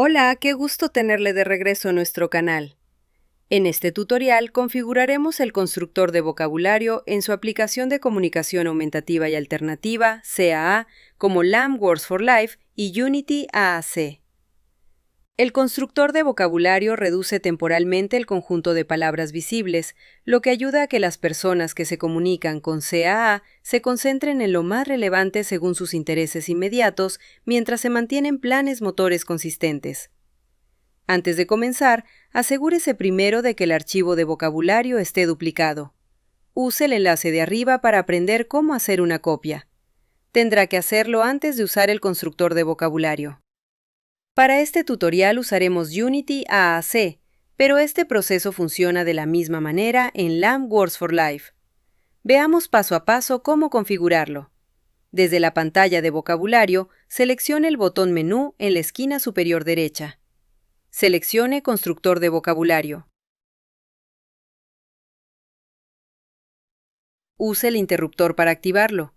Hola, qué gusto tenerle de regreso a nuestro canal. En este tutorial configuraremos el constructor de vocabulario en su aplicación de comunicación aumentativa y alternativa, CAA, como LAM Words for Life y Unity AAC. El constructor de vocabulario reduce temporalmente el conjunto de palabras visibles, lo que ayuda a que las personas que se comunican con CAA se concentren en lo más relevante según sus intereses inmediatos, mientras se mantienen planes motores consistentes. Antes de comenzar, asegúrese primero de que el archivo de vocabulario esté duplicado. Use el enlace de arriba para aprender cómo hacer una copia. Tendrá que hacerlo antes de usar el constructor de vocabulario. Para este tutorial usaremos Unity AAC, pero este proceso funciona de la misma manera en LAM Words for Life. Veamos paso a paso cómo configurarlo. Desde la pantalla de vocabulario, seleccione el botón Menú en la esquina superior derecha. Seleccione Constructor de vocabulario. Use el interruptor para activarlo.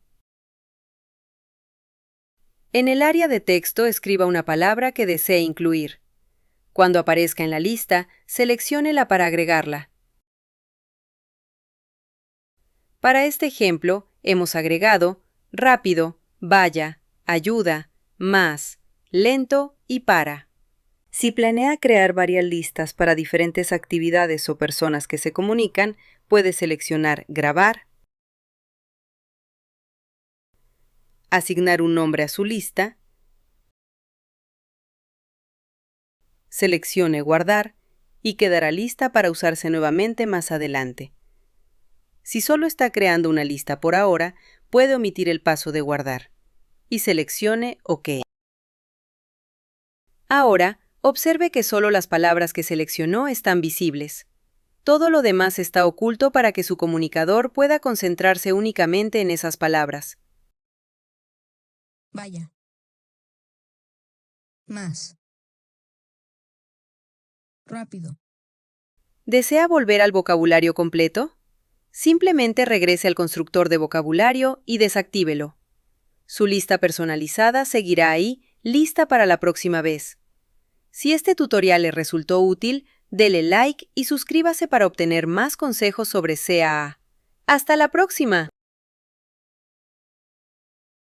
En el área de texto escriba una palabra que desee incluir. Cuando aparezca en la lista, selecciónela para agregarla. Para este ejemplo, hemos agregado rápido, vaya, ayuda, más, lento y para. Si planea crear varias listas para diferentes actividades o personas que se comunican, puede seleccionar Grabar, asignar un nombre a su lista, seleccione Guardar y quedará lista para usarse nuevamente más adelante. Si solo está creando una lista por ahora, puede omitir el paso de guardar y seleccione OK. Ahora, observe que solo las palabras que seleccionó están visibles. Todo lo demás está oculto para que su comunicador pueda concentrarse únicamente en esas palabras. Vaya. Más. Rápido. ¿Desea volver al vocabulario completo? Simplemente regrese al constructor de vocabulario y desactívelo. Su lista personalizada seguirá ahí, lista para la próxima vez. Si este tutorial le resultó útil, dele like y suscríbase para obtener más consejos sobre CAA. ¡Hasta la próxima!